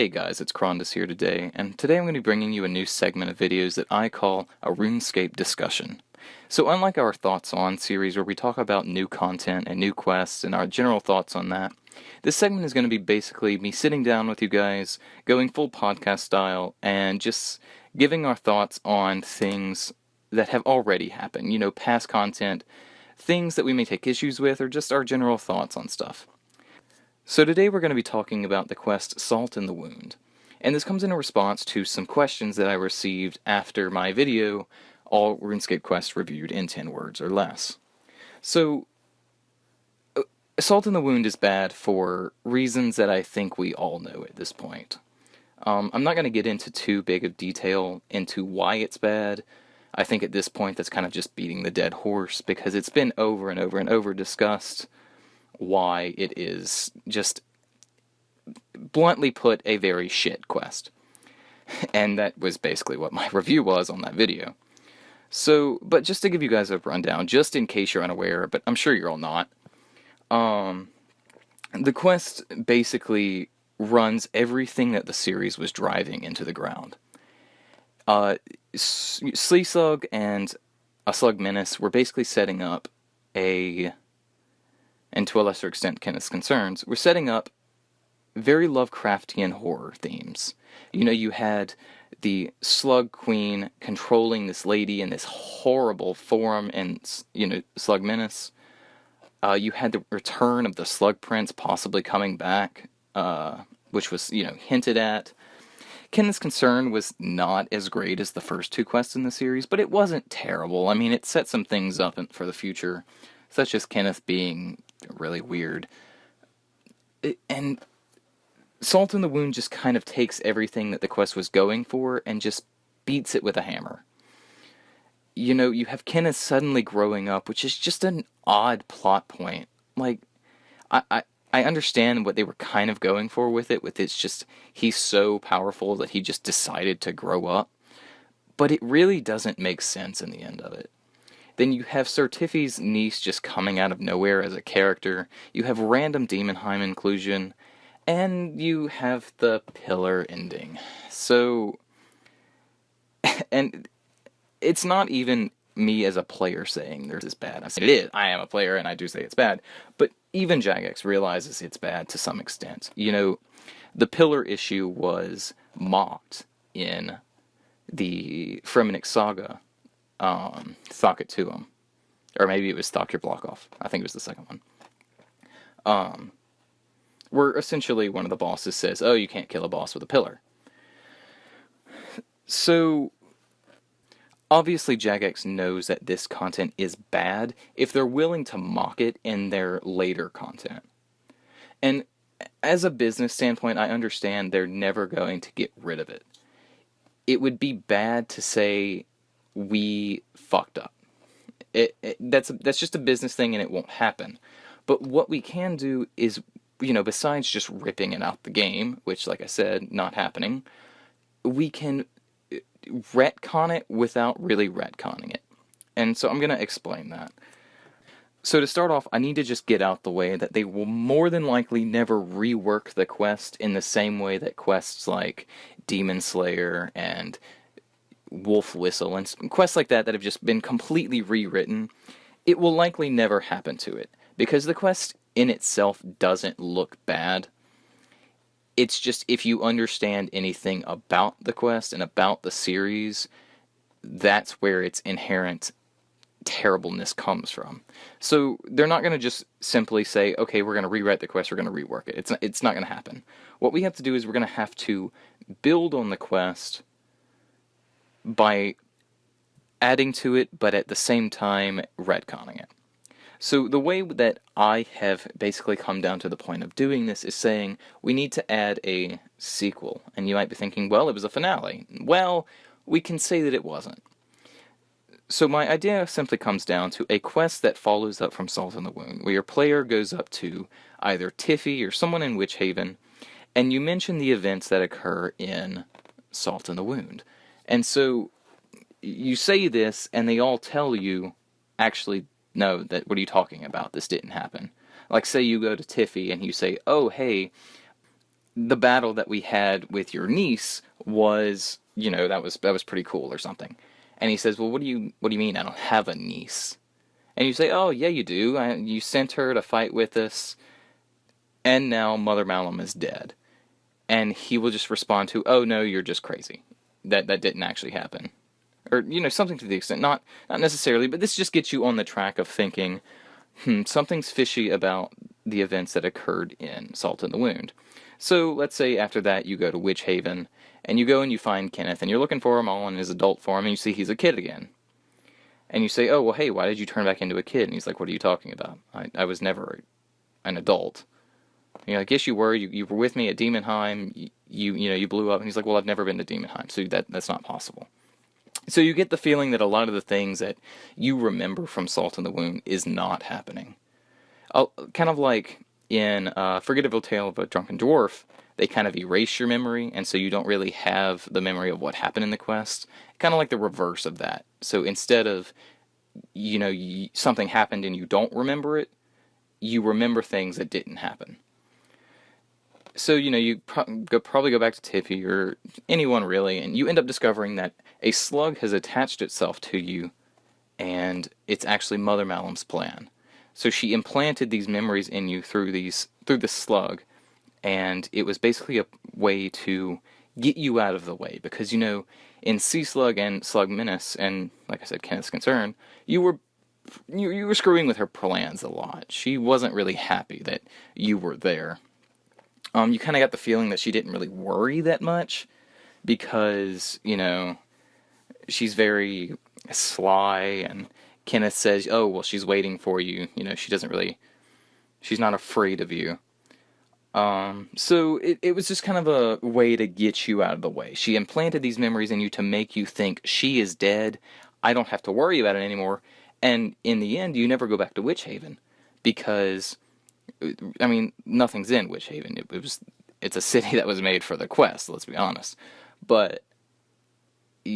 Hey guys, it's Crondis here today, and today I'm going to be bringing you a new segment of videos that I call a RuneScape discussion. So unlike our Thoughts On series where we talk about new content and new quests and our general thoughts on that, this segment is going to be basically me sitting down with you guys, going full podcast style, and just giving our thoughts on things that have already happened, past content, things that we may take issues with, or just our general thoughts on stuff. So today we're going to be talking about the quest Salt in the Wound, and this comes in a response to some questions that I received after my video, All RuneScape Quests Reviewed in 10 Words or Less. So, Salt in the Wound is bad for reasons that I think we all know at this point. I'm not going to get into too big of detail into why it's bad. I think at this point that's kind of just beating the dead horse, because it's been over and over and over discussed why it is, just bluntly put, a very shit quest. And that was basically what my review was on that video. So, but just to give you guys a rundown, just in case you're unaware, but I'm sure you're all not, the quest basically runs everything that the series was driving into the ground. Sleeslug and a Slug Menace were basically setting up and to a lesser extent Kenneth's Concerns, we're setting up very Lovecraftian horror themes. You had the Slug Queen controlling this lady in this horrible form in, Slug Menace. You had the return of the Slug Prince possibly coming back, which was, hinted at. Kenneth's Concern was not as great as the first two quests in the series, but it wasn't terrible. I mean, it set some things up for the future, such as Kenneth being really weird. And Salt in the Wound just kind of takes everything that the quest was going for and just beats it with a hammer. You have Kenneth suddenly growing up, which is just an odd plot point. Like, I understand what they were kind of going for with it, it's just, he's so powerful that he just decided to grow up. But it really doesn't make sense in the end of it. Then you have Sir Tiffy's niece just coming out of nowhere as a character, you have random Demonheim inclusion, and you have the pillar ending. So, and it's not even me as a player saying this is bad. I said it is. I am a player and I do say it's bad. But even Jagex realizes it's bad to some extent. The pillar issue was mocked in the Fremennik Saga. Thok it to him. Or maybe it was Thok your block off. I think it was the second one. Where essentially one of the bosses says, oh, you can't kill a boss with a pillar. So, obviously Jagex knows that this content is bad if they're willing to mock it in their later content. And as a business standpoint, I understand they're never going to get rid of it. It would be bad to say, we fucked up. That's just a business thing and it won't happen. But what we can do is, besides just ripping it out the game, which, like I said, not happening, we can retcon it without really retconning it. And so I'm going to explain that. So to start off, I need to just get out the way that they will more than likely never rework the quest in the same way that quests like Demon Slayer and Wolf Whistle and quests like that have just been completely rewritten. It will likely never happen to it, because the quest in itself doesn't look bad. It's just, if you understand anything about the quest and about the series, that's where its inherent terribleness comes from. So they're not going to just simply say, okay, we're going to rewrite the quest, we're going to rework it. It's not going to happen. What we have to do is we're going to have to build on the quest by adding to it, but at the same time retconning it. So the way that I have basically come down to the point of doing this is saying we need to add a sequel. And you might be thinking, well, it was a finale. Well, we can say that it wasn't. So my idea simply comes down to a quest that follows up from Salt in the Wound, where your player goes up to either Tiffy or someone in Witch Haven, and you mention the events that occur in Salt in the Wound. And so you say this, and they all tell you, actually, no, what are you talking about? This didn't happen. Like, say you go to Tiffy, and you say, oh, hey, the battle that we had with your niece was, that was pretty cool or something. And he says, well, what do you mean I don't have a niece? And you say, oh, yeah, you do. You sent her to fight with us, and now Mother Malum is dead. And he will just respond to, oh, no, you're just crazy. That didn't actually happen. Or, something to the extent, not necessarily, but this just gets you on the track of thinking, something's fishy about the events that occurred in Salt in the Wound. So let's say after that you go to Witch Haven, and you go and you find Kenneth, and you're looking for him all in his adult form, and you see he's a kid again. And you say, oh, well, hey, why did you turn back into a kid? And he's like, what are you talking about? I was never an adult. And you're like, yes, you were. You were with me at Demonheim. You blew up. And he's like, well, I've never been to Demonheim, so that's not possible. So you get the feeling that a lot of the things that you remember from Salt in the Wound is not happening. Kind of like in Forgettable Tale of a Drunken Dwarf, they kind of erase your memory, and so you don't really have the memory of what happened in the quest. Kind of like the reverse of that. So instead of, something happened and you don't remember it, you remember things that didn't happen. So, you probably go back to Tiffy or anyone really, and you end up discovering that a slug has attached itself to you, and it's actually Mother Malum's plan. So she implanted these memories in you through the slug, and it was basically a way to get you out of the way, because, in Sea Slug and Slug Menace, and like I said, Kenneth's Concern, you were screwing with her plans a lot. She wasn't really happy that you were there. You kind of got the feeling that she didn't really worry that much, because, she's very sly, and Kenneth says, oh, well, she's waiting for you. She's not afraid of you. So it was just kind of a way to get you out of the way. She implanted these memories in you to make you think she is dead, I don't have to worry about it anymore, and in the end, you never go back to Witch Haven, because, nothing's in Witch Haven. It's a city that was made for the quest, let's be honest. But, so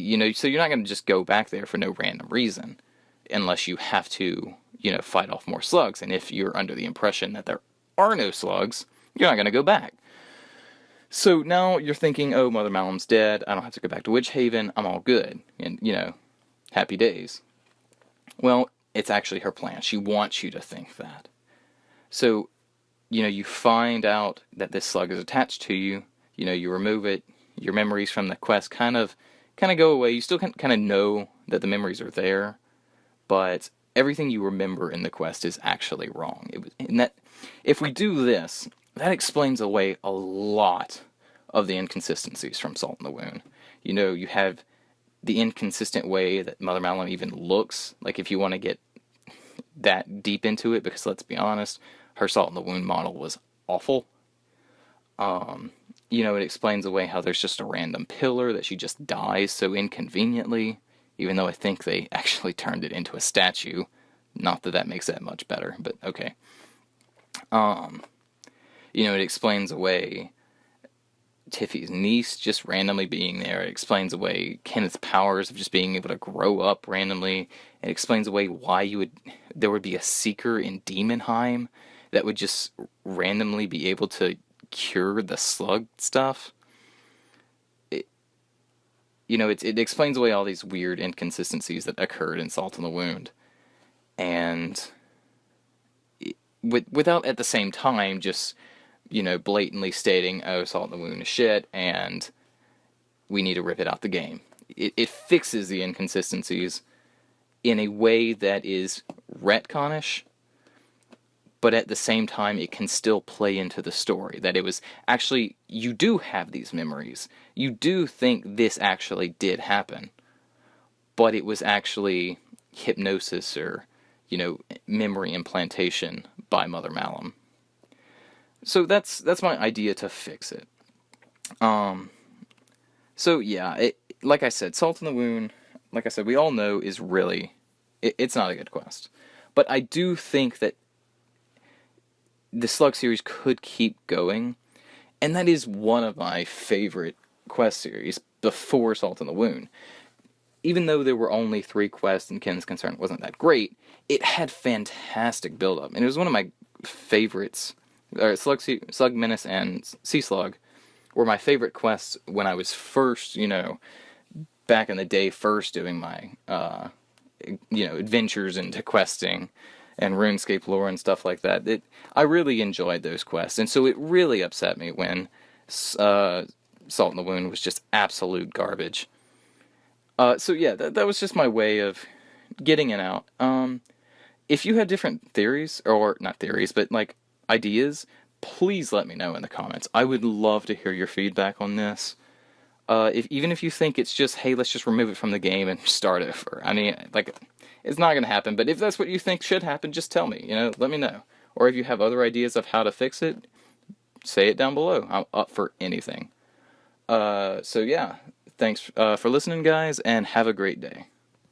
you're not going to just go back there for no random reason, unless you have to, fight off more slugs, and if you're under the impression that there are no slugs, you're not going to go back. So now you're thinking, oh, Mother Malum's dead, I don't have to go back to Witch Haven, I'm all good, and, happy days. Well, it's actually her plan. She wants you to think that. So, you find out that this slug is attached to you, you remove it, your memories from the quest kind of go away. You still kind of know that the memories are there, but everything you remember in the quest is actually wrong. If we do this, that explains away a lot of the inconsistencies from Salt in the Wound. You have the inconsistent way that Mother Malum even looks, like if you want to get that deep into it, because let's be honest, her Salt in the Wound model was awful. It explains away how there's just a random pillar that she just dies so inconveniently, even though I think they actually turned it into a statue. Not that that makes that much better, but okay. It explains away Tiffy's niece just randomly being there. It explains away Kenneth's powers of just being able to grow up randomly. It explains away why there would be a seeker in Demonheim that would just randomly be able to cure the slug stuff. It explains away all these weird inconsistencies that occurred in Salt in the Wound. And without at the same time just, blatantly stating, oh, Salt in the Wound is shit, and we need to rip it out the game. It fixes the inconsistencies in a way that is retconish, but at the same time it can still play into the story. That it was actually, you do have these memories. You do think this actually did happen, but it was actually hypnosis or, memory implantation by Mother Malum. So that's my idea to fix it. So yeah, like I said, Salt in the Wound, like I said, we all know is really, it's not a good quest. But I do think that the Slug series could keep going, and that is one of my favorite quest series before Salt in the Wound. Even though there were only 3 quests and Kenneth's Concern wasn't that great, it had fantastic build-up, and it was one of my favorites. Slug Menace and Sea Slug were my favorite quests when I was first, back in the day, first doing my, adventures into questing and RuneScape lore and stuff like that. I really enjoyed those quests, and so it really upset me when Salt in the Wound was just absolute garbage. So yeah, that was just my way of getting it out. If you had different theories, or not theories, but like ideas, please let me know in the comments. I would love to hear your feedback on this. Even if you think it's just, hey, let's just remove it from the game and start over. I mean, like, it's not going to happen, but if that's what you think should happen, just tell me, let me know. Or if you have other ideas of how to fix it, say it down below. I'm up for anything. So yeah, thanks for listening, guys, and have a great day.